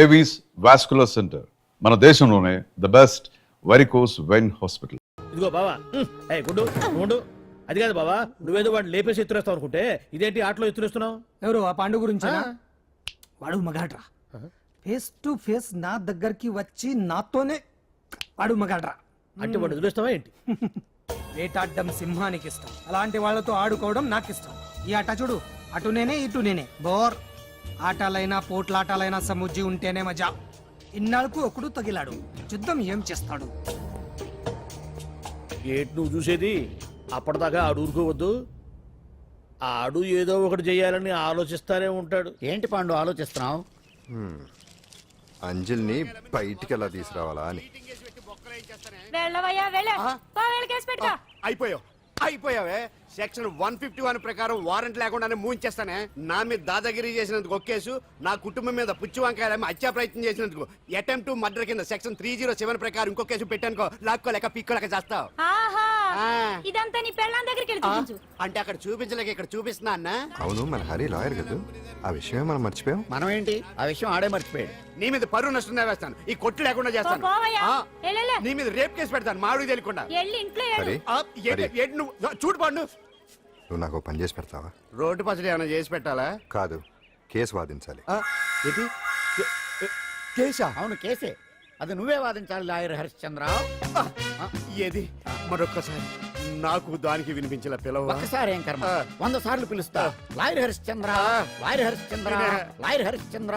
Avis vascular centre, మన దేశంలోనే the best varicose vein hospital. ఇదిగో బావా, గుడ్డు గుండు అది కాదు బావా, నువ్వేదో వాడు లేపేసి ఎత్తురేస్తావు అనుకుంటే ఇదేంటి ఆటలో ఎత్తురేస్తున్నావు? ఎవరు ఆ పాండు గురించి? వాడు మగాడ్రా, ఫేస్ టు ఫేస్ నా దగ్గరికి వచ్చి నాతోనే వాడు మగాడ్రా. అంటే వాడు వదిలేస్తావా ఏంటి? వేటాడ్డం సింహానికి ఇష్టం, అలాంటి వాళ్ళతో ఆడుకోవడం నాకు ఇష్టం. ఈ ఆట చూడు, అటు నేనే ఇటు నేనే, బోర్. ఆటలైనా పోట్లాటలైనా సముజ్జి ఉంటేనే మజా. ఇన్నాళ్ళకు ఒకడు తగిలాడు, యుద్ధం ఏం చేస్తాడు? ఏంటి నువ్వు చూసేది? అప్పటిదాకా ఆడు ఊరుకోవద్దు, ఆడు ఏదో ఒకటి చెయ్యాలని ఆలోచిస్తానే ఉంటాడు. ఏంటి పాండు ఆలోచిస్తున్నావు? అంజలిని బయటికి ఎలా తీసుకురావాలా అని. అయిపోయావే. సెక్షన్ 151 ప్రకారం వారెంట్ లేకుండానే మూయించేస్తానే. నా మీద దాదాగిరి చేసినందుకు ఒక కేసు, నా కుటుంబం మీద పుచ్చి వంకాయలేమో హత్యా ప్రయత్నం చేసినందుకు అటెంప్ట్ టు మర్డర్ కింద సెక్షన్ 307 ప్రకారం ఇంకో కేసు పెట్టానుకో, లాక్కోలేక పిక్కోలేక చేస్తావు. ఇదంతా నీ పెళ్ళాం దగ్గరికి వెళ్ళి అంటే అక్కడ చూపించలేక ఇక్కడ చూపిస్తున్నా అన్న. అవును, మన హరి లాయర్ కదా, ఆ విషయమే మనం మర్చిపోయాం. మనం ఏంటి ఆ విషయం ఆడే మర్చిపోయాడు. నీ మీద పరువు నష్టం వేస్తాను, ఈ కొట్టు లేకుండా చేస్తాను. నీ మీద రేప్ కేసు పెడతాను మాడు తెలియకుండా. హరి, నువ్వు చూడు పండు, నువ్వు నాకు పని చేసి పెడతావా? రోడ్డు పచ్చడి ఏమైనా చేసి పెట్టాలా? కాదు, కేసు వాదించాలి. కేసా? అవును కేసే, అది నువ్వే వాదించాలి లాయర్ హరిశ్చంద్ర. ఏది మరొక్కసారి నాకు దానికి వినిపించిన పిలవ. ఒక్కసారి ఏం కర్మ, 100 సార్లు పిలుస్తా. Lawyer Harishchandra, lawyer Harishchandra, lawyer Harishchandra.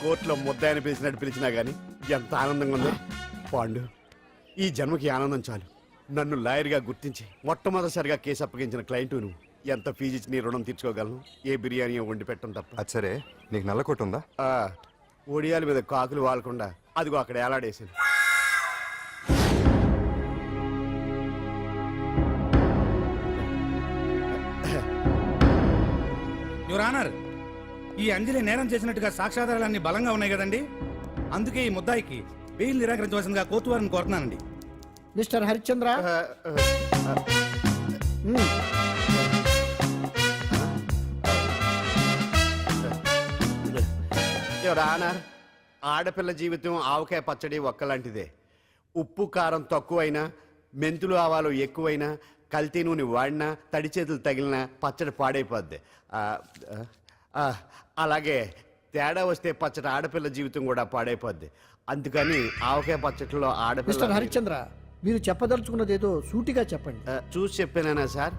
కోర్టులో ముద్దాయని పిలిచినట్టు పిలిచినా గానీ ఎంత ఆనందంగా ఉందో పాండు. ఈ జన్మకి ఆనందం చాలు. నన్ను లాయర్ గా గుర్తించి మొట్టమొదటిసారిగా కేసు అప్పగించిన క్లయింట్ నువ్వు. ఎంత ఫీజు ఇచ్చి నీ రుణం తీర్చుకోగలను? ఏ బిర్యానీ వండి పెట్టడం తప్ప. అది సరే, నీకు నల్ల కొట్టు ఉందా? ఒడియాల మీద కాకులు వాలకుండా అదిగో అక్కడ ఏలాడేసింది. యువర్ ఆనర్, ఈ అంజలి నేరం చేసినట్టుగా సాక్ష్యాధారాలన్నీ బలంగా ఉన్నాయి కదండి, అందుకే ఈ ముద్దాయికి బెయిల్ నిరాకరించవలసిందిగా కోర్టు వారిని కోరుతున్నానండి. మిస్టర్ హరిశ్చంద్ర, యువర్ ఆనర్, ఆడపిల్ల జీవితం ఆవకాయ పచ్చడి ఒక్కలాంటిదే. ఉప్పు కారం తక్కువైనా, మెంతులు ఆవాలు ఎక్కువైనా, కల్తీ నూనె వాడినా, తడి చేతులు తగిలినా పచ్చడి పాడైపోద్ది. అలాగే తేడా వస్తే పచ్చడి ఆడపిల్ల జీవితం కూడా పాడైపోద్ది. అందుకని ఆవకాయ పచ్చడిలో ఆడపిల్ల. హరిశ్చంద్ర, మీరు చెప్పదలుచుకున్నది ఏదో సూటిగా చెప్పండి. చూసి చెప్పానా సార్?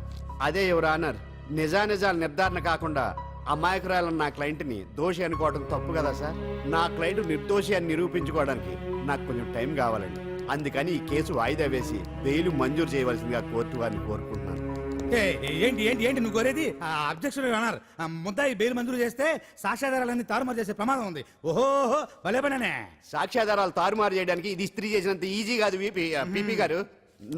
అదే యువర్ ఆనర్, నిజానిజాలు నిర్ధారణ కాకుండా అమాయకురాలను నా క్లయింట్ని దోషి అనుకోవడం తప్పు కదా సార్? నా క్లయింట్ నిర్దోషి అని నిరూపించుకోవడానికి నాకు కొంచెం టైం కావాలండి. అందుకని ఈ కేసు వాయిదా వేసి బెయిల్ మంజూరు చేయవలసిందిగా కోర్టు వారిని కోరుకుంటున్నాను. ఏంటి ఏంటి ఏంటి నువ్వు కోరేది? అబ్జెక్షన్ అన్నారు. ముద్దాయి బెయిల్ మంజూరు చేస్తే సాక్ష్యాధారాలన్నీ తారుమారు చేసే ప్రమాదం ఉంది. ఓహో, భలే పనే. సాక్ష్యాధారాలు తారుమారు చేయడానికి ఇది ఇస్త్రీ చేసినంత ఈజీ కాదు పిపి గారు.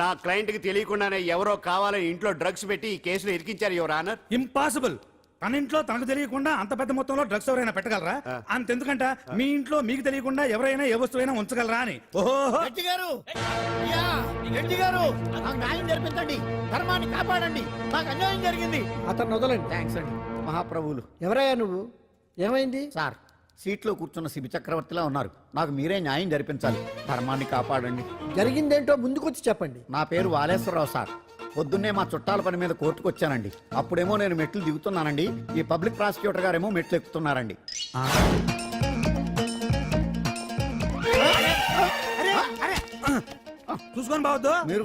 నా క్లయింట్ కి తెలియకుండానే ఎవరో కావాలని ఇంట్లో డ్రగ్స్ పెట్టి ఈ కేసులో ఇరికించారు యువర్ ఆనర్. ఇంపాసిబుల్. తన ఇంట్లో తనకు తెలియకుండా అంత పెద్ద మొత్తంలో డ్రగ్స్ ఎవరైనా పెట్టగలరా? అంతెందుకంట మీ ఇంట్లో మీకు తెలియకుండా ఎవరైనా ఏ వస్తువైనా ఉంచగలరా అని. ఓహో, న్యాయం జరిపించండి, ధర్మాన్ని కాపాడండి, నాకు అన్యాయం జరిగింది. అతను వదలండి. థ్యాంక్స్ అండి మహాప్రభువులు. ఎవరయ్యా నువ్వు? ఏమైంది? సార్, సీట్లో కూర్చున్న శిబి చక్రవర్తిలా ఉన్నారు. నాకు మీరే న్యాయం జరిపించాలి, ధర్మాన్ని కాపాడండి. జరిగిందేంటో ముందుకొచ్చి చెప్పండి. నా పేరు వాలేశ్వరరావు సార్. పొద్దున్నే మా చుట్టాల పని మీద కోర్టుకు వచ్చానండి. అప్పుడేమో నేను మెట్లు దిగుతున్నానండి, ఈ పబ్లిక్ ప్రాసిక్యూటర్ గారేమో మెట్లు ఎక్కుతున్నారండి. చూసుకొని బావద్దు. మీరు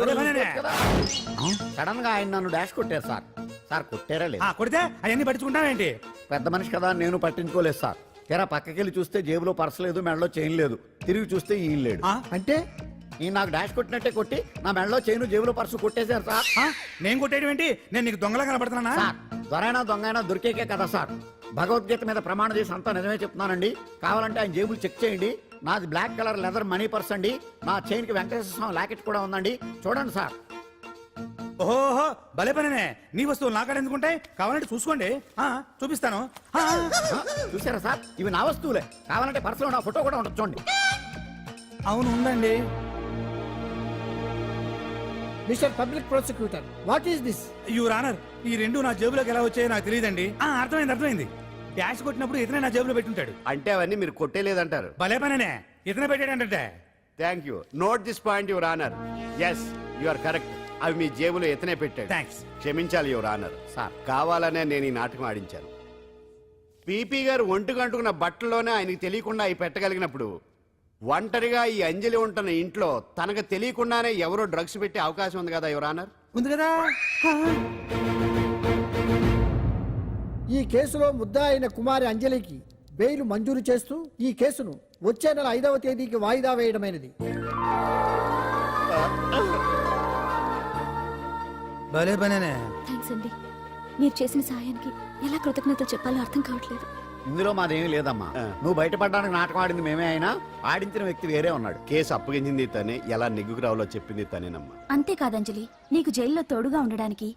సడన్ గా ఆయన నన్ను డాష్ కొట్టారు సార్. సార్ కొట్టారా లేదు? కొడితే అవన్నీ పట్టించుకుంటావేంటి? పెద్ద మనిషి కదా నేను పట్టించుకోలేదు సార్. తెరా పక్కకెళ్ళి చూస్తే జేబులో పర్స్ లేదు, మెడలో చైన్ లేదు. తిరిగి చూస్తే ఈయన లేడు. అంటే ఈ నాకు డాష్ కొట్టినట్టే కొట్టి నా మెడలో చైన్ జేబులో పర్సు కొట్టేశారు సార్. నేను కొట్టేయడం ఏంటి? నేను నీకు దొంగలా కనబడుతున్నా? సార్, దొరైనా దొంగైనా దొరికేకే కదా సార్. భగవద్గీత మీద ప్రమాణం చేసి అంతా నిజమే చెప్తున్నానండి. కావాలంటే ఆయన జేబులు చెక్ చేయండి. నాది black colour leather money purse అండి. నా చైన్ కి వెంకటేశ్వర స్వామి లాకెట్ కూడా ఉందండి, చూడండి సార్. ఓహో, భలే పనే. నీ వస్తువులు నాకాడ ఎందుకుంటాయి? కావాలంటే చూసుకోండి, చూపిస్తాను. చూసారా సార్, ఇవి నా వస్తువులే. కావాలంటే పర్సులో నా ఫోటో కూడా ఉండదు, చూడండి. అవును, ఉందండి. Mister public prosecutor, what is this? Your honour, ఈ రెండు నా జేబులోకి ఎలా వచ్చాయో నాకు తెలియదండి. అర్థమైంది. డాష్ కొట్టినప్పుడు ఇతనే నా జేబులో పెట్టుంటాడు. అంటే అవన్నీ మీరు కొట్టేలేదంటారు. భలే పనేనే, ఇతనే పెట్టాడంటే. Thank you. Note this point your honour. Yes you are correct. అవి మీ జేబులో ఎత్తనే పెట్టాడు. థ్యాంక్స్. క్షమించాలి యువర్ ఆనర్. సార్ కావాలనే నేను ఈ నాటకం ఆడించాను. పీపీ గారు ఒంటికి అంటుకున్న బట్టల్లోనే ఆయనకి తెలియకుండా అవి పెట్టగలిగినప్పుడు ఒంటరిగా ఈ అంజలి ఉంటున్న ఇంట్లో తనకు తెలియకుండానే ఎవరో డ్రగ్స్ పెట్టే అవకాశం ఉంది కదా యువర్ ఆనర్. ఉంది కదా. ఈ కేసులో ముద్దా అయిన కుమారి అంజలికి బెయిల్ మంజూరు చేస్తూ ఈ కేసును వచ్చే నెల 5వ తేదీకి వాయిదా వేయడమైనది. భలే పనేనే. థ్యాంక్స్ అండి. మీరు చేసిన సహాయానికి ఎలా కృతజ్ఞతలు చెప్పాలో అర్థం కావట్లేదు. ఇందులో మాదేమీ లేదమ్మా. నువ్వు బయటపడడానికి నాటకం ఆడింది మేమే అయినా ఆడించిన వ్యక్తి వేరే ఉన్నాడు. కేసు అప్పగించింది తనే, ఎలా నెగ్గుకు రావాలో చెప్పింది తనేనమ్మా. అంతేకాదంజలి, నీకు జైల్లో తోడుగా ఉండడానికి,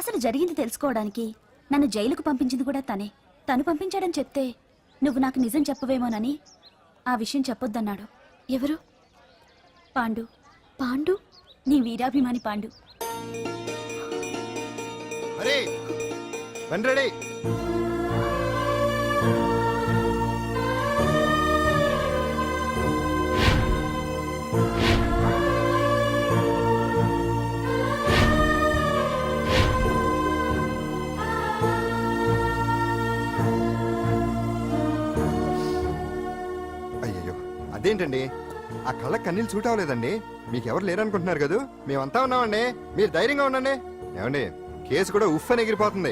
అసలు జరిగింది తెలుసుకోవడానికి నన్ను జైలుకు పంపించింది కూడా తనే. తను పంపించాడని చెప్తే నువ్వు నాకు నిజం చెప్పవేమోనని ఆ విషయం చెప్పొద్దన్నాడు. ఎవరు? పాండు. పాండు, నీ వీరాభిమాని పాండు. అరే రెడీ. అయ్యయ్యో, అదేంటండి ఆ కళ్ళ కన్నీళ్ళు సూట్ అవ్వలేదండి. మీకెవరు లేరనుకుంటున్నారు కదా, మేమంతా ఉన్నామండి. మీరు ధైర్యంగా ఉండండి. ఏమండి, కేసు కూడా ఉఫ్ అని ఎగిరిపోతుంది.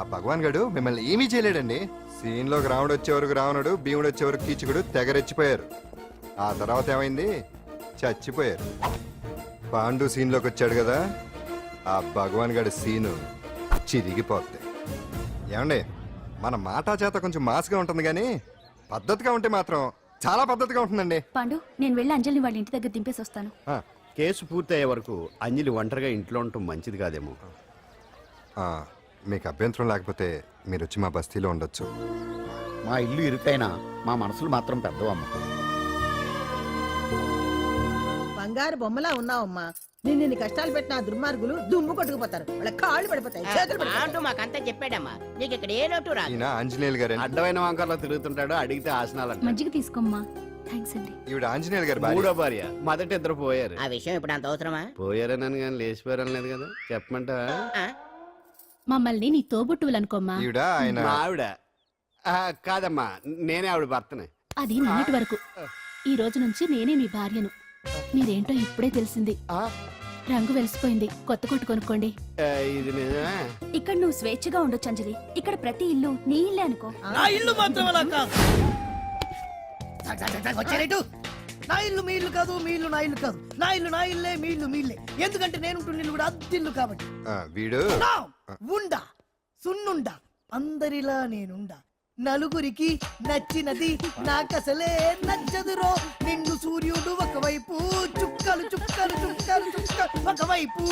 ఆ భగవాన్ గడు మిమ్మల్ని ఏమీ చేయలేడండి. సీన్లోకి రాముడు వచ్చే వరకు రావణుడు, భీముడు వచ్చే వరకు కీచుకుడు తెగరెచ్చిపోయారు. ఆ తర్వాత ఏమైంది? చచ్చిపోయారు. పాండు సీన్లోకి వచ్చాడు కదా, ఆ భగవాన్ గడి సీను చిరిగిపోద్ది. ఏమండి, మన మాటా చేత కొంచెం మాస్గా ఉంటుంది కానీ పద్ధతిగా ఉంటే మాత్రం చాలా పద్ధతిగా ఉంటుందండి. పాండు, నేను వెళ్ళి అంజలిని వాళ్ళ ఇంటి దగ్గర దింపేసి వస్తాను. ఆ, కేసు పూర్తయ్యే వరకు అంజలి ఒంటరిగా ఇంట్లో ఉండటం మంచిది కాదేమో. ఆ, మీకు అభ్యంతరం లేకపోతే మీరు వచ్చి మా బస్తీలో ఉండొచ్చు. మా ఇల్లు ఇరుకైనా మా మనసులు మాత్రం పెద్దవమ్మ. బంగారు బొమ్మలా ఉన్నావమ్మా. నిన్ను కష్టాలు పెట్టిన ఆ దుర్మార్గులు దుమ్ము కొట్టుకుపోతారు. వాళ్ళ కాళ్ళు పడిపోతాయి, చేతులు పడిపోతాయి. మాకంతా చెప్పాడమ్మా, నీకు ఇక్కడ ఏ లోటు రాదు. ఈయన ఆంజనేయులు గారు. అడ్డమైన వంకర్లో తిరుగుతుంటాడు, అడిగితే ఆసనాలంట. మజ్జిగ తీసుకోమ్మా. థ్యాంక్స్ అండి. ఈవిడ ఆంజనేయులు గారు భార్య. మూడో భార్య. మొదట ఇద్దరు పోయారు. ఆ విషయం ఇప్పుడు అంత అవసరమా? పోయారనని కానీ లేచిపోయారని లేదు కదా. చెప్పమంటావా? ఆ? మమ్మల్ని నీ తోబుట్టువులనుకోమ్మా. ఈవిడ ఆయన. మా ఆవిడ. కాదమ్మా, నేనే ఆవిడ భర్తనే. అది నిన్నటి వరకు. ఈ రోజు నుంచి నేనే మీ భార్యను. మీరేంటో ఇప్పుడే తెలిసింది. రంగు వెలిసిపోయింది, కొత్త కొట్టు కొనుక్కోండి. ఇది నిజమే. ఇక్కడ నువ్వు స్వేచ్ఛగా ఉండొచ్చు అంజలి. ఇక్కడ ప్రతి ఇల్లు నీ ఇల్లే అనుకో. నా ఇల్లు మాత్రం అలా కాదు. వచ్చారేటు. నా ఇల్లు మీ ఇల్లు కాదు, మీ ఇల్లు నా ఇల్లు కాదు. నా ఇల్లు నా ఇల్లే, మీ ఇల్లు మీ ఇల్లే. ఎందుకంటే నేను ఉంటున్న ఇల్లు కూడా అద్దిల్లు కాబట్టి. వీడు నా ఉండా సున్నుండా అందరిలా నేనుండా. నలుగురికి నచ్చినది నాకసలే నచ్చదురో. నిండు సూర్యుడు ఒకవైపు, చుక్కలు చుక్కలు చుక్కలు చుక్కలు ఒకవైపు.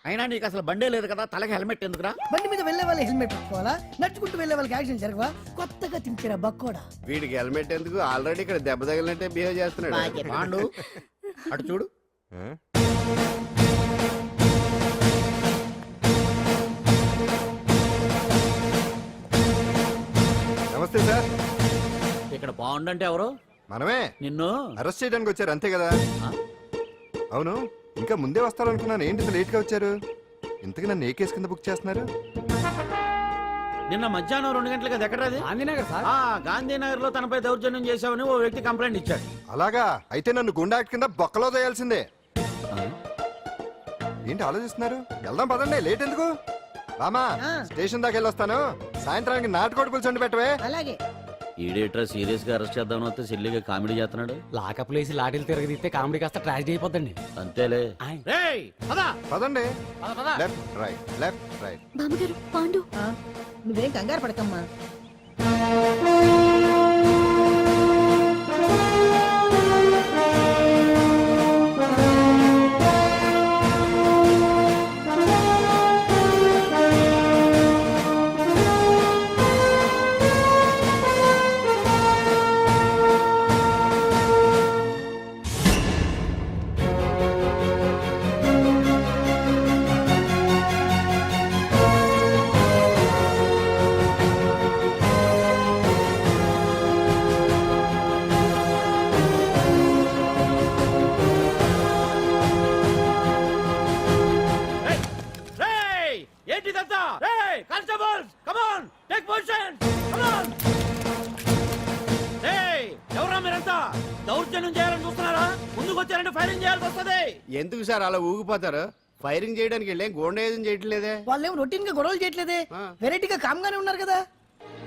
అయినా నీకు అసలు బండే లేదు కదా, తలకి హెల్మెట్ ఎందుకురా? బండి మీద వెళ్లే వాళ్ళు హెల్మెట్ పెట్టుకోవాలా? నడుచుకుంటూ వెళ్లే వాళ్ళకి యాక్సిడెంట్ జరగవా? కొత్తగా తింటారా బక్కోడా? వీడికి హెల్మెట్ ఎందుకు? ఆల్రెడీ ఇక్కడ దెబ్బ తగిలినట్టే బిహేవ్ చేస్తున్నాడు. పాండు అటు చూడు. ఆ? నమస్తే సార్. ఇక్కడ బాగుండంటే ఎవరు? మనమే. నిన్ను అరెస్ట్ చేయడానికి వచ్చారు అంతే కదా? అవును, ఇంకా ముందే వస్తారనుకున్నాను. ఏంటి లేట్ గా వచ్చారు? ఇంతకు నన్ను ఏ కేసు కింద బుక్ చేస్తున్నారు? నిన్న మధ్యాహ్నం 2 గంటలకు అది ఎక్కడది? గాంధీనగర్ సార్. గాంధీనగర్ లో తనపై దౌర్జన్యం చేశామని ఓ వ్యక్తి కంప్లైంట్ ఇచ్చాడు. అలాగా? అయితే నన్ను గుండా యాక్ట్ కింద బొక్కలో చేయాల్సిందే. ఏంటి ఆలోచిస్తున్నారు? వెళ్దాం పదండి, లేట్ ఎందుకు? రామా, స్టేషన్ దాకా వెళ్ళొస్తాను. సాయంత్రానికి నాటుకోడి పులుసు వండి పెట్టవే. అలాగే. ఈడేట్రా సీరియస్ గా అరెస్ట్ చేద్దామని వస్తే సిల్లిగా కామెడీ చేస్తున్నాడు. లాకప్ లేసి లాఠీలు తిరగదీస్తే కామెడీ కాస్త ట్రాజడీ అయిపోద్దండి. అంతేలే. పదండి. Left right, left right. బామ్మగారు, పాండు. నువ్వేం కంగారు పడకమ్మా. దౌర్జన్యం చేయాలని చూస్తున్నారా? ముందుకు వచ్చారంటే ఫైరింగ్ చేయాల్సి వస్తుంది. ఎందుకు సార్ అలా ఊగిపోతారు? ఫైరింగ్ చేయడానికి వెళ్ళేం గోండేజం చేయట్లేదే. వాళ్ళేం రొటీన్ గా గొడవలు చేయట్లేదే, వెరైటీగా కామ్గానే ఉన్నారు కదా.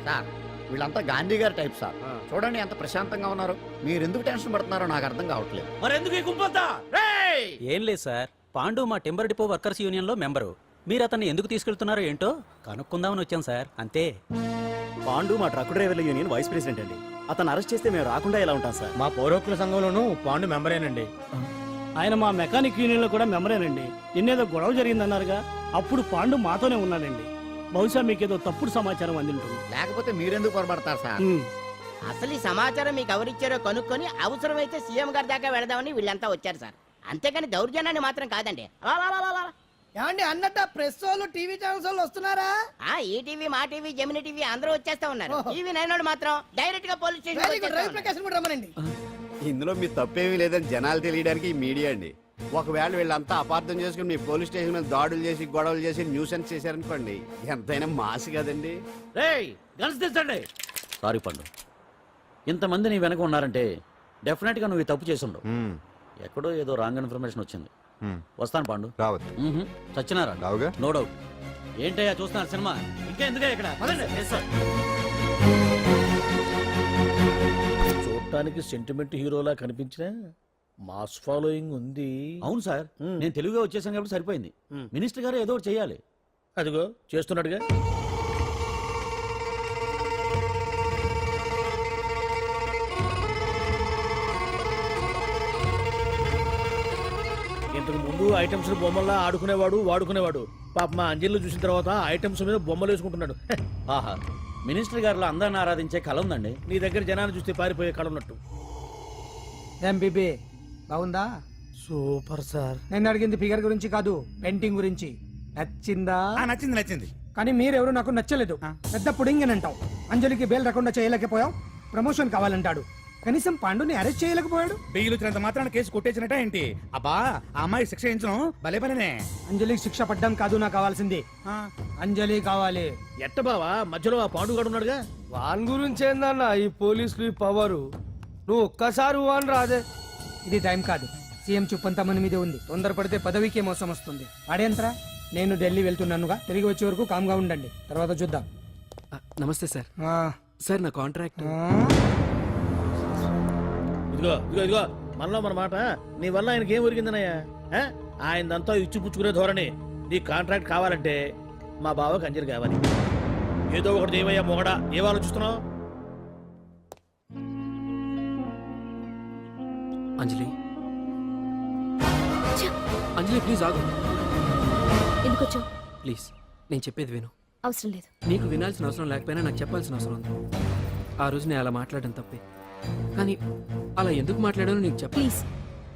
సార్ వీళ్ళంతా గాంధీ గారి టైప్ సార్. చూడండి ఎంత ప్రశాంతంగా ఉన్నారు. మీరు ఎందుకు టెన్షన్ పడుతున్నారో నాకు అర్థం కావట్లేదు. మరి ఎందుకు ఈ గుంపంతా? రేయ్! ఏం లేదు సార్, పాండు మా టింబర్ డిపో వర్కర్స్ యూనియన్ లో మెంబరు. మీరు అతన్ని ఎందుకు తీసుకెళ్తున్నారో ఏంటో కనుక్కుందామని వచ్చాం సార్, అంతే. పాండు మా ట్రక్ డ్రైవర్ల యూనియన్ వైస్ ప్రెసిడెంట్ అండి. అతను అరెస్ట్ చేస్తే మేము రాకుండా ఎలా ఉంటాం సార్? మా పౌరోక్ల సంఘంలోనూ పాండు మెంబరేనండి. ఆయన మా మెకానిక్ యూనియన్ లో కూడా మెంబరేనండి. నిన్నేదో గొడవ జరిగిందన్నారుగా, అప్పుడు పాండు మాతోనే ఉన్నాడండి. బహుశా మీకేదో తప్పుడు సమాచారం అందింటుంది. లేకపోతే మీరెందుకు పొరపడతారు సార్? అసలు ఈ సమాచారం మీకు ఎవరిచ్చారో కనుక్కొని అవసరమైతే సీఎం గారి దాకా వెళదామని వీళ్ళంతా వచ్చారు సార్. అంతేకాని దౌర్జన్యాన్ని మాత్రం కాదండి. ఏమండి అన్నట్ట ప్రెస్ వాళ్ళు టీవీ ఛానల్స్ వాళ్ళు వస్తున్నారా? ఈ టీవీ, మా టీవీ, జెమిని టీవీ అందరూ వచ్చేస్తా ఉన్నారు. టీవీ నైన్ మాత్రం డైరెక్ట్ గా police very good, Ravi station. Prakasam కూడా రమ్మనండి. ఇందులో మీ తప్పేమీ లేదని జనాలు తెలియడానికి ఈ మీడియా అండి. ఒకవేళ వీళ్ళంతా అపార్థం చేసుకుని మీ పోలీస్ స్టేషన్ మీద దాడులు చేసి గొడవలు చేసి న్యూసెన్స్ చేశారనుకోండి, ఎంతైనా మాసి కదండి. రేయ్ గన్స్ తెచ్చండి. సారీ పండు, ఇంతమంది నీ వెనక ఉన్నారంటే డెఫినెట్ గా నువ్వు ఈ తప్పు చేసి ఉండవు. ఎక్కడో ఏదో రాంగ్ ఇన్ఫర్మేషన్ వచ్చింది. వస్తాను పాండు. రావద్దు. చచ్చినారా? రావుగా. No doubt. ఏంటయ్యా చూస్తున్నారు సినిమా? ఇంకా ఎందుకే ఇక్కడ? పదండి. చూడటానికి సెంటిమెంట్ హీరోలా కనిపించిన మాస్ ఫాలోయింగ్ ఉంది. అవును సార్, నేను తెలుగుగా వచ్చేసాను కాబట్టి సరిపోయింది. మినిస్టర్ గారు ఏదో ఒకటి చేయాలి. అదిగో చేస్తున్నాడుగా. ఇంతకు ముందు ఐటమ్స్ బొమ్మల్లా ఆడుకునేవాడు, వాడుకునేవాడు. పాప మా అంజలిలో చూసిన తర్వాత ఐటమ్స్ మీద బొమ్మలు వేసుకుంటున్నాడు. ఆహా, మినిస్టర్ గారిలో అందరిని ఆరాధించే కళ ఉందండి. నీ దగ్గర జనాన్ని చూస్తే పారిపోయే కళ ఉన్నట్టు. ఏం బీబీ బాగుందా? Super sir. నేను అడిగింది ఫిగర్ గురించి కాదు, పెయింటింగ్ గురించి. నచ్చిందా? నచ్చింది నచ్చింది. కానీ మీరెవరు నాకు నచ్చలేదు. పెద్ద పుడింగ్ అంటావు. అంజలికి బెయిల్ రాకుండా చేయలేకపోయావు. ప్రమోషన్ కావాలంటాడు. కనీసం పాండుని అరెస్ట్ చేయలేకపోయాడు. బెయిల్ వచ్చినంత మాత్రాన కేసు కొట్టేసినట్ట ఏంటి? అబ్బా, ఆ అమ్మాయి శిక్ష వేయించడం భలే పనినే. అంజలికి శిక్ష పడ్డం కాదు నాకు కావాల్సింది. అంజలి కావాలి. ఎట్ట బావా మధ్యలో ఆ పాండుగాడు ఉన్నాడుగా. వాన్ గురించి ఏందన్నా ఈ పోలీసులు పవరు? నువ్వు ఒక్కసారి వాన్ రాదే. ఇది టైం కాదు. సీఎం చూపంతా మన మీదే ఉంది. తొందరపడితే పదవికే మోసం వస్తుంది. అడేంతరా, నేను ఢిల్లీ వెళ్తున్నానుగా. తిరిగి వచ్చే వరకు కామ్గా ఉండండి, తర్వాత చూద్దాం. నమస్తే సార్. సార్ నా కాంట్రాక్ట్. ఇదిగో ఇదిగో ఇదిగో మనలో మన మాట. నీ వల్ల ఆయనకి ఏం ఒరిగిందనయ్యా? ఆయనదంతా ఇచ్చి పుచ్చుకునే ధోరణి. నీ కాంట్రాక్ట్ కావాలంటే మా బావకి అంజలి కావాలి. ఏదో ఒకటి చేయవయ్యా మొగడా. ఏం ఆలోచిస్తున్నావు? అంజలి, అంజలి ప్లీజ్ ఆగు. ఎందుకు వచ్చావు? ప్లీజ్ నేను చెప్పేది విను. అవసరం లేదు. నీకు వినాల్సిన అవసరం లేకపోయినా నాకు చెప్పాల్సిన అవసరం ఉంది. ఆ రోజు నేను అలా మాట్లాడడం తప్పే, కానీ అలా ఎందుకు మాట్లాడానో నీకు చెప్ప. ప్లీజ్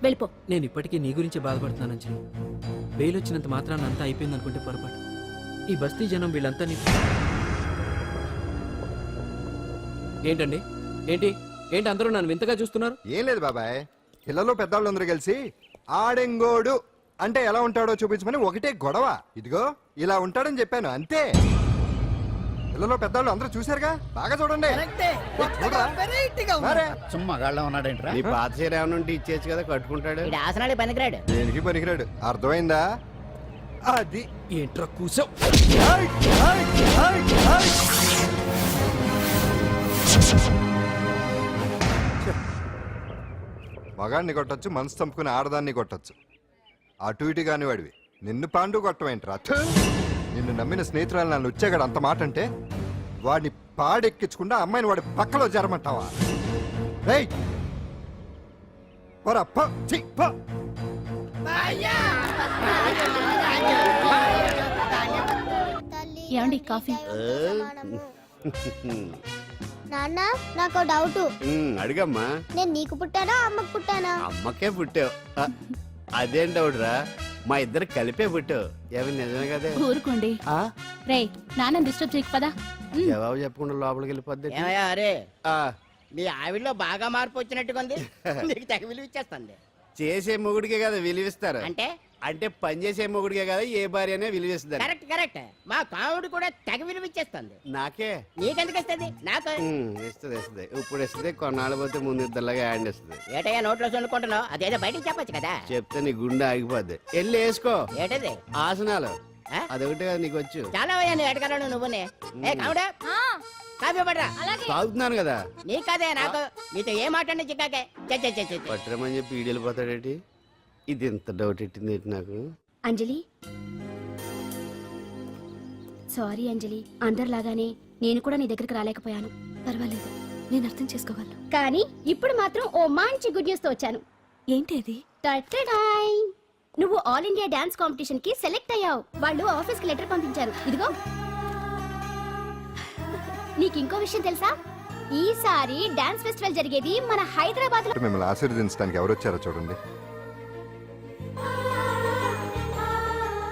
వెళ్ళిపో. నేను ఇప్పటికీ నీ గురించి బాధపడుతున్నాను అంజలి. బెయిల్ వచ్చినంత మాత్రాన్ని అంతా అయిపోయింది అనుకుంటే పొరపాటు. ఈ బస్తీ జనం వీళ్ళంతా ఏంటండి? ఏంటి ఏంటి అందరూ నన్ను వింతగా చూస్తున్నారు? ఏం లేదు బాబాయ్, పిల్లలు పెద్దవాళ్ళందరూ కలిసి ఆడెంగోడు అంటే ఎలా ఉంటాడో చూపించమని ఒకటే గొడవ. ఇదిగో ఇలా ఉంటాడని చెప్పాను అంతే. పిల్లలు పెద్దవాళ్ళు అందరూ చూశారుగా, బాగా చూడండి. కరెక్టే, కొత్తగా వెరైటీగా ఉంది. మరే. సుమ్మా గాళ్ళ ఉన్నాడేంట్రా? నీ పాత చీర ఏమైనా ఉంటే ఇచ్చేచ్చు కదా, కట్టుకుంటాడు. ఇది ఆసనాలే పనికిరాడు. దేనికి పనికిరాడు, అర్థమైందా? అది ఏంట్రా కూసావు? మగాడిని కొట్టొచ్చు, మనసు చంపుకుని ఆడదాన్ని కొట్టొచ్చు. అటు ఇటు కాని వాడివి నిన్ను పాండు కొట్టమేంట్రా? నిన్ను నమ్మిన స్నేహితురాలు నన్ను వచ్చాగాడు అంత మాట అంటే వాడిని పాడెక్కించకుండా అమ్మాయిని వాడి పక్కలో జరమంటావా? రేయ్ పోరా, పో, ఛీ, పో. ఏమండి కాఫీ? నాన్న నాకు డౌట్. అడిగమ్మా. నేను నీకు పుట్టానా అమ్మకు పుట్టానా? అమ్మకే పుట్టావు. అదేం డౌట్ రా, మా ఇద్దరు కలిపే పుట్టావు. ఏమి నిజమే కదే. ఊరుకోండి. రేయ్ నాన్న డిస్టర్బ్ చేయకు పదా. జవాబు చెప్పకుండా లోపలికి వెళ్ళిపోద్ది. ఏమయ్యా అరే, మీ ఆవిడలో బాగా మార్పు వచ్చినట్టుగా ఉంది. నీకు తెగ విలువ ఇచ్చేస్తుంది. చేసే మొగుడికే కదా విలువిస్తారు. అంటే అంటే పనిచేసే మొగుడికే కదా ఏ భార్య అనే విలువేస్తుంది కరెక్ట్ కరెక్ట్ మా కాముడు కూడా తెగ విలువిచ్చేస్తుంది. నాకే నీకెందుకు ఇస్తుంది? నాకు ఇస్తుంది ఇప్పుడు ఇస్తుంది కొన్నాళ్ళు పోతే ముందు ఇద్దరులాగా హ్యాండ్ ఇస్తుంది. ఏటయ్యా నోట్లో చల్లుకుంటున్నావు? అదేదో బయటికి చెప్పొచ్చు కదా. చెప్తే నీ గుండె ఆగిపోద్ది. వెళ్ళి వేసుకో ఏటది? ఆసనాలు. ఆ? అదొకటి కదా నీకు వచ్చు. చాలా అయ్యా నీ ఎటకరాడు నువ్వునే. ఏ కాముడా కాఫీ పడరా. తాగుతున్నాను కదా. నీ కాదే నాకు. నీతో ఏ మాట్లాడి చిక్కాకే. పట్టరమని చెప్పి ఈడెళ్ళి పోతాడేటి. ఇది ఎంత డౌట్ ఎట్టింది ఏంటి నాకు. అంజలి సారీ అంజలి, అందరిలాగానే నేను కూడా నీ దగ్గరికి రాలేకపోయాను. పర్వాలేదు, నేను అర్థం చేసుకోగలను. కానీ ఇప్పుడు మాత్రం ఓ మంచి గుడ్ న్యూస్ తో వచ్చాను. ఏంటి అది? టట్టడాయ్! నువ్వు ఆల్ ఇండియా డాన్స్ కాంపిటీషన్ కి సెలెక్ట్ అయ్యావు. వాళ్ళు ఆఫీస్ కి లెటర్ పంపించారు. ఇదిగో. నీకు ఇంకో విషయం తెలుసా? ఈసారి డాన్స్ ఫెస్టివల్ జరిగేది మన హైదరాబాద్ లో. మిమ్మల్ని ఆశీర్వదించడానికి ఎవరు వచ్చారో చూడండి.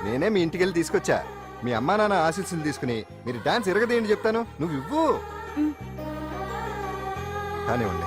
నేనే మీ ఇంటికి వెళ్ళి తీసుకొచ్చా. మీ అమ్మా నాన్న ఆశీస్సులు తీసుకుని మీరు డాన్స్ ఎరగదేంటి చెప్తాను. నువ్వు ఇవ్వు. కానివ్వండి.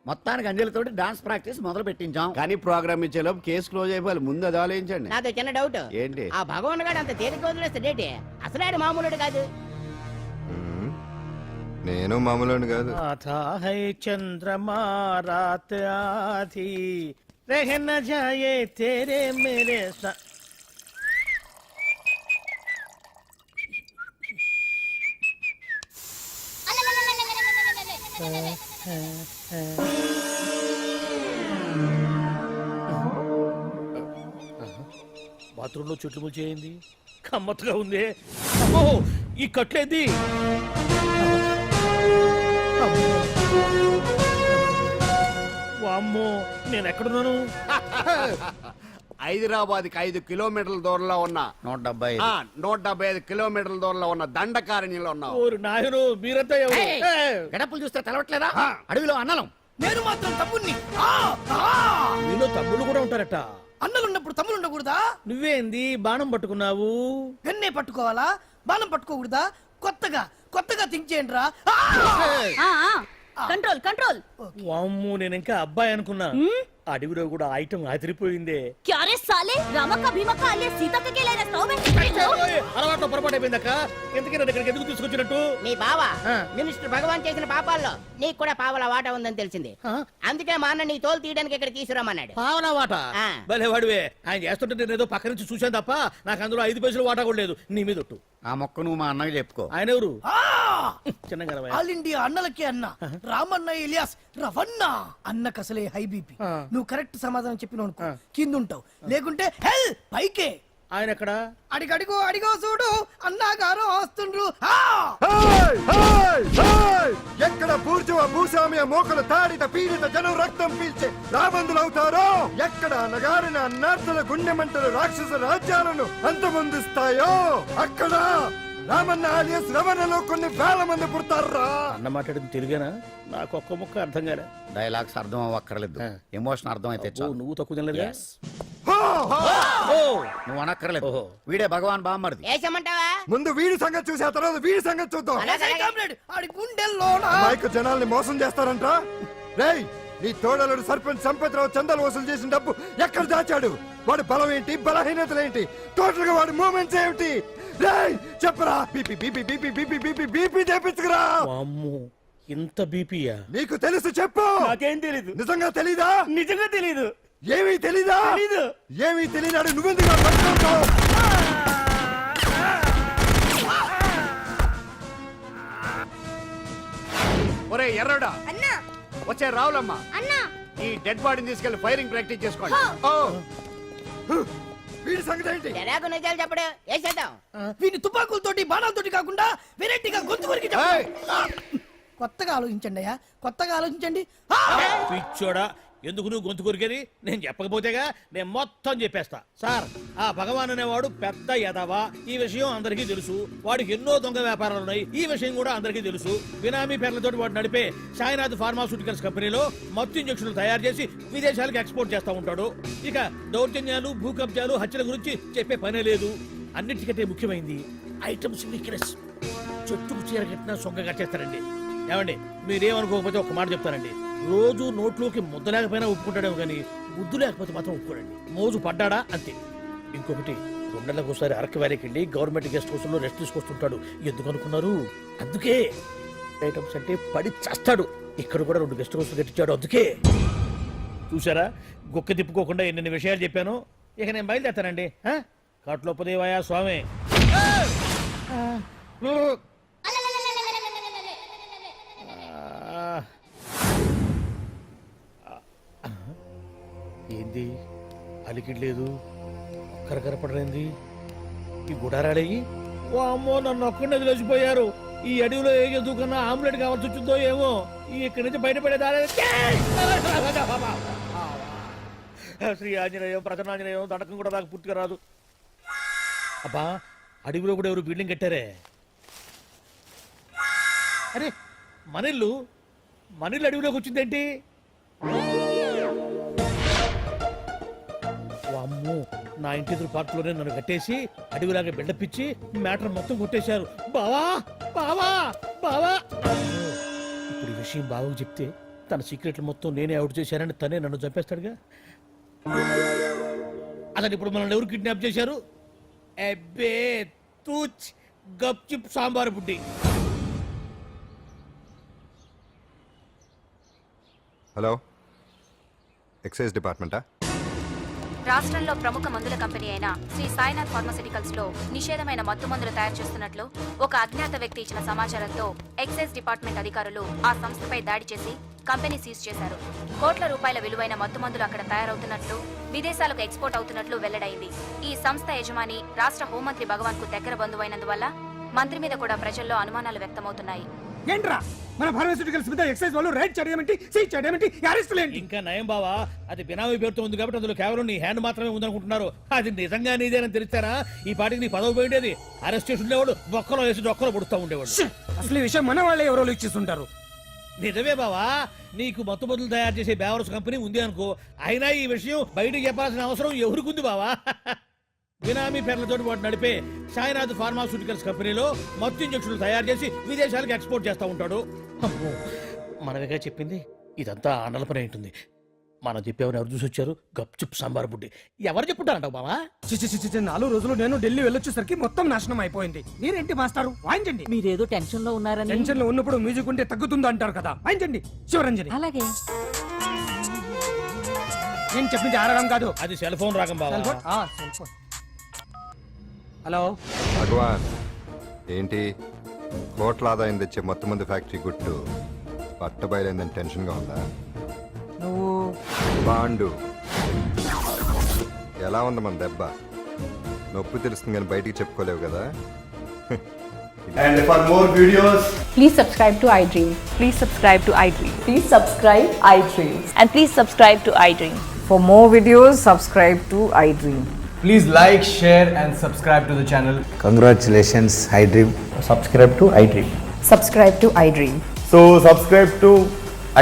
మొత్తానికి అంజలితోటి డాన్స్ ప్రాక్టీస్ మొదలు పెట్టించాం. కానీ ప్రోగ్రామ్ ఇచ్చేలోపు కేసు క్లోజ్ అయిపోవాలి. ముందు అది ఆలోచించండి. నాతో చిన్న డౌట్. ఏంటి? ఆ భగవాన్ గారు అంత తేలిక వదిలేస్తాడేటి? అసలు ఆడు మామూలుడు కాదు. నేను మామూలు కాదు. आता है चंद्रमा रात आधी रह न जाए तेरे मेरे साथ. బాత్రూంలో చెట్లు ముల్చేయింది. కమ్మత్తుగా ఉంది. అమ్మో, ఈ కట్లేది? వామ్మో, నేను ఎక్కడున్నాను? హైదరాబాద్ కి 5 కిలోమీటర్ల దూరంలో ఉన్న 175. 175 కిలోమీటర్ల దూరంలో ఉన్న దండకారణ్యంలో ఉన్నావు. ఓరు నాయను, మీరంతా ఎవరు? గడపలు చూస్తే తెలవట్లేదా? అడవిలో అన్నలం. నేను మాత్రం తమ్ముణ్ణి. మీలో తమ్ముళ్ళు కూడా ఉంటారట. అన్నలున్నప్పుడు తమ్ముడు ఉండకూడదా? నువ్వేంది బాణం పట్టుకున్నావు? గన్నే పట్టుకోవాలా? బాణం పట్టుకోకూడదా? కొత్తగా కొత్తగా థింక్ చేయండి రా. Control control. వామ్మో, నేను ఇంకా అబ్బాయి అనుకున్నా. అడవిలో కూడా ఐటమ్ అదిరిపోయిందే. క్యారే సాలే, రమక భీమక అలే సీతక్క కే లేరా సౌమే. అలవాటు పొరపాటు అయిపోయిందక్క. ఎందుకు నన్ను ఇక్కడికి ఎందుకు తీసుకొచ్చినట్టు? మీ బావ మినిస్టర్ భగవాన్ చేసిన పాపాల్లో నీకు కూడా పావల వాటా ఉందని తెలిసింది. అందుకే మా అన్న నీ తోలు తీయడానికి ఇక్కడ తీసుకురామన్నాడు. పావనా వాటా? ఆ. భలే వాడివే. ఆయన చేస్తుంటే నేను ఏదో పక్క నుంచి చూశాను తప్ప నాకు అందులో 5 పైసలు వాటా కూడా లేదు. నీ మీద ఒట్టు. ఆ మొక్క నువ్వు మా అన్నకి చెప్పుకో. ఆయన ఎవరు? చిన్నగా ఆల్ ఇండియా అన్నలకి అన్న రామన్న ఇలియాస్ రవన్న. అన్నకు అసలే హై బీపీ. నువ్వు కరెక్ట్ సమాధానం చెప్పినావు అనుకో కింద ఉంటావు, లేకుంటే హెల్ పైకే. ఆయన ఎక్కడ? అడిగడిగో అడిగో చూడు, అన్నగారు వస్తుండ్రు. ఎక్కడ బూర్జువ భూస్వామ్య మోకలు తాడిత పీడిత జనం రక్తం పీల్చే రాబందులవుతారో, ఎక్కడ నగారిన అన్నార్థుల గుండె మంటలు రాక్షస రాజ్యాలను అంతమొందిస్తాయో, అక్కడ రామన్న ఆలియస్ రమణలో కొన్ని వేల మంది పుడతారా. అన్న మాట్లాడింది తెలుగేనా? నాకు ఒక్క ముక్క అర్థం కాలే. డైలాగ్స్ అర్థం అవ్వక్కర్లేదు, ఎమోషన్ అర్థం అయితే చాలు. నువ్వు తక్కువ తినలేదుగా? నువ్వు అనక్కర్లేదు. వీడే భగవాన్ బామ్మర్ది. వేసమంటావా? ముందు వీడి సంగతి చూసి ఆ తర్వాత వీడి సంగతి చూద్దాం. ఆడి గుండెల్లో మైకు జనాల్ని మోసం చేస్తారంట. రేయ్, నీ తోడలుడు సర్పంచ్ సంపత్రావు చందాలు వసూలు చేసిన డబ్బు ఎక్కడ దాచాడు? వాడి బలం ఏంటి, బలహీనతలు ఏంటి, టోటల్ గా వాడి మూమెంట్స్ ఏమిటి? రేయ్ చెప్పరా. BP BP BP BP BP BP తెప్పించుకురా. అమ్మో ఇంత బీపీయా? నీకు తెలుసు చెప్పు. నాకేం తెలీదు. నిజంగా తెలీదా? నిజంగా తెలీదు. ఏమీ తెలీదా? తెలీదు. ఏమీ తెలియనాడు నువ్వెందుకు నా పట్టుకుంటావు? ఒరే ఎర్రడా, అన్నా వచ్చే రావులమ్మ, అన్నా ఈ డెడ్ బాడీని తీసుకెళ్లి ఫైరింగ్ ప్రాక్టీస్ చేసుకోండి. ఓ వీడి సంగతి ఏంటి? ఎలాగో నిజాలు చెప్పడు వేసేద్దాం. వీని తుపాకులతోటి బాణాలతోటి కాకుండా వెరైటీగా గొంతు వరకు ఏయ్! కొత్తగా ఆలోచించండి అయ్యా, కొత్తగా ఆలోచించండి. పిచ్చోడా, ఎందుకు నువ్వు గొంతు కొరికేది? నేను చెప్పకపోతేగా నేను మొత్తం చెప్పేస్తా. సార్, ఆ భగవాన్ అనేవాడు పెద్ద యదవా, ఈ విషయం అందరికీ తెలుసు. వాడికి ఎన్నో దొంగ వ్యాపారాలు ఉన్నాయి, ఈ విషయం కూడా అందరికీ తెలుసు. బినామీ పేర్లతోటి వాడు నడిపే సాయినాథ్ ఫార్మాస్యూటికల్స్ కంపెనీలో మత్తు ఇంజక్షన్లు తయారు చేసి విదేశాలకు ఎక్స్పోర్ట్ చేస్తా ఉంటాడు. ఇక దౌర్జన్యాలు, భూ కబ్జాలు, హత్యల గురించి చెప్పే పనే లేదు. అన్నిటికంటే ముఖ్యమైనది ఐటమ్స్ వీక్నెస్. చెట్టుకు చీర కట్టినా సొంగగా చేస్తారండి. ఏమండి, మీరేమనుకోకపోతే ఒక మాట చెప్తానండి. రోజు నోట్లోకి ముద్ద లేకపోయినా ఒప్పుకుంటాడేమో కానీ ముద్దు లేకపోతే మాత్రం ఒప్పుకోడండి. మోజు పడ్డాడా అంతే. ఇంకొకటి, 2 నెలలకు ఒకసారి అరకు వ్యాలీకి వెళ్ళి గవర్నమెంట్ గెస్ట్ హౌస్ లో రెస్ట్ తీసుకొస్తుంటాడు. ఎందుకు అనుకున్నారు? అందుకే. ఐటమ్స్ అంటే పడి చేస్తాడు. ఇక్కడ కూడా 2 గెస్ట్ హౌస్ కట్టించాడు. అందుకే. చూసారా, గుక్క తిప్పుకోకుండా ఎన్ని విషయాలు చెప్పాను. ఇక నేను బయలుదేరుతానండి. కాట్లోపదేవాయ స్వామి. ఏంది అలికిడ్లేదు, ఒక్కరు కనపడలేంది? ఈ గుడారాడయ్యి ఓ అమ్మో, నన్ను ఒక్కడిని వదిలేసిపోయారు. ఈ అడవిలో ఏ జంతువుకన్నా ఆమ్లెట్ కావాల్సి వచ్చిందో ఏమో. ఇక్కడి నుంచి బయటపడేదారే. శ్రీ ఆంజనేయం, ప్రసన్నాంజనేయం, దండకం కూడా నాకు పూర్తిగా రాదు. అబ్బా, అడవిలో కూడా ఎవరు బిల్డింగ్ కట్టారే? అరే, మనిల్లు అడవిలోకి వచ్చిందేంటి? అమ్మో, నా ఇంటి ఎదురు పార్కులోనే నన్ను కట్టేసి అడవిలాగా బిల్డపిచ్చి మ్యాటర్ మొత్తం కొట్టేశారు. బావా బావా బావా. ఇప్పుడు ఈ విషయం బావకు చెప్తే తన సీక్రెట్లు మొత్తం నేనే అవుట్ చేశానని తనే నన్ను చంపేస్తాడుగా. అతను ఇప్పుడు మనల్ని ఎవరు కిడ్నాప్ చేశారు? అబ్బే తూచ్ గప్చిప్ సాంబార్ బుడ్డి. హలో, ఎక్సైజ్ డిపార్ట్మెంటా? రాష్ట్రంలో ప్రముఖ మందుల కంపెనీ అయిన శ్రీ సాయినాథ్ ఫార్మాస్యూటికల్స్ లో నిషేధమైన మత్తు మందులు తయారు చేస్తున్నట్లు ఒక అజ్ఞాత వ్యక్తి ఇచ్చిన సమాచారంతో ఎక్సైజ్ డిపార్ట్మెంట్ అధికారులు ఆ సంస్థపై దాడి చేసి కంపెనీ సీజ్ చేశారు. కోట్ల రూపాయల విలువైన మత్తు మందులు అక్కడ తయారవుతున్నట్లు, విదేశాలకు ఎక్స్పోర్ట్ అవుతున్నట్లు వెల్లడైంది. ఈ సంస్థ యజమాని రాష్ట్ర హోంమంత్రి భగవాన్ కు దగ్గర బంధువైనందువల్ల మంత్రి మీద కూడా ప్రజల్లో అనుమానాలు వ్యక్తమవుతున్నాయి. ఏంట్రా మన ఫార్మాస్యూటికల్స్ మీద ఎక్సైజ్ వాళ్ళు రైడ్ చేయడమేంటి, సీజ్ చేయడమేంటి, అరెస్టులు ఏంటి? ఇంకా నయం బావా, అది బినామీ పేరుతో ఉంది కాబట్టి అందులో కేవలం నీ హ్యాండ్ మాత్రమే ఉందనుకుంటున్నారు. అది నిజంగా నీదేనని తెలిస్తారా ఈ పాటికి నీ పదవి పోయిండేది. అరెస్ట్ చేసి ఉండేవాడు, బొక్కలో వేసి డొక్కలో పుడుతూ ఉండేవాడు. అసలు ఈ విషయం మన వాళ్ళే ఎవరో ఇచ్చేస్తుంటారు. నిజమే బావా, నీకు మత్తు మందులు తయారు చేసే బేవర్స్ కంపెనీ ఉంది అనుకో, అయినా ఈ విషయం బయటకు చెప్పాల్సిన అవసరం ఎవరికి ఉంది బావా? బినామీ పేర్లతో వాడు నడిపే సాయినాథ్ ఫార్మాస్యూటికల్స్ కంపెనీలో మత్తు ఇంజక్షన్లు తయారు చేసి విదేశాలకు ఎక్స్పోర్ట్ చేస్తూ ఉంటాడు. అమ్మో, మనమేగా చెప్పింది. ఇదంతా ఆండల పని ఉంటుంది. మనం చెప్పేవని ఎవరు చూసి వచ్చారు? గప్చుప్ సాంబార్ బుడ్డి. ఎవరు చెప్పుంటారంటావు బావా? 4 రోజులు నేను ఢిల్లీ వెళ్ళొచ్చేసరికి మొత్తం నాశనం అయిపోయింది. మీరేంటి మాస్టారు, వాయించండి. మీరేదో టెన్షన్ లో ఉన్నారని. టెన్షన్ లో ఉన్నప్పుడు మ్యూజిక్ ఉంటే తగ్గుతుందో అంటారు కదా, వాయించండి శివరంజని. అలాగే. నేను చెప్పింది ఆరడం కాదు, అది సెల్ ఫోన్ రాగం బావా. Cell phone. హలో భగవాన్, ఏంటి కోట్ల ఆదాయం తెచ్చే మొత్తం మంది ఫ్యాక్టరీ గుట్టు పట్టబయలైందని టెన్షన్గా ఉందా? నువ్వు బాండు ఎలా ఉంది మన దెబ్బ? నొప్పి తెలుస్తుంది కానీ బయటికి చెప్పుకోలేవు కదా. And for more videos, Please subscribe to iDream. Please subscribe to iDream. Please subscribe iDream. And please subscribe to iDream. For more videos, subscribe to iDream. please like, share and subscribe to the channel. Congratulations, iDream. Subscribe to iDream. Subscribe to iDream. So subscribe to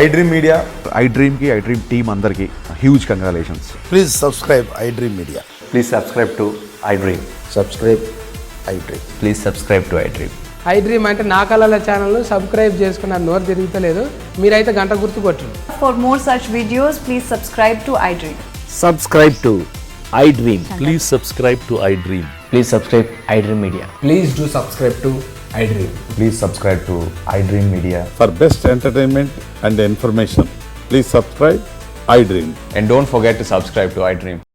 iDream Media. iDream ki iDream team andarki huge congratulations. Please subscribe iDream Media. Please subscribe to iDream. Subscribe iDream. Please subscribe to iDream. I dream అంటే నా కళల channel subscribe చేసుకున్న నోరు తిరుగుతలేదు. మీరైతే గంట గుర్తు కొట్టండి. For more such videos please subscribe to I dream. Subscribe to I dream. Please subscribe to I dream. Please subscribe I dream media. Please do subscribe to I dream. Please subscribe to iDream Media. For best entertainment and information, please subscribe iDream. And don't forget to subscribe to iDream.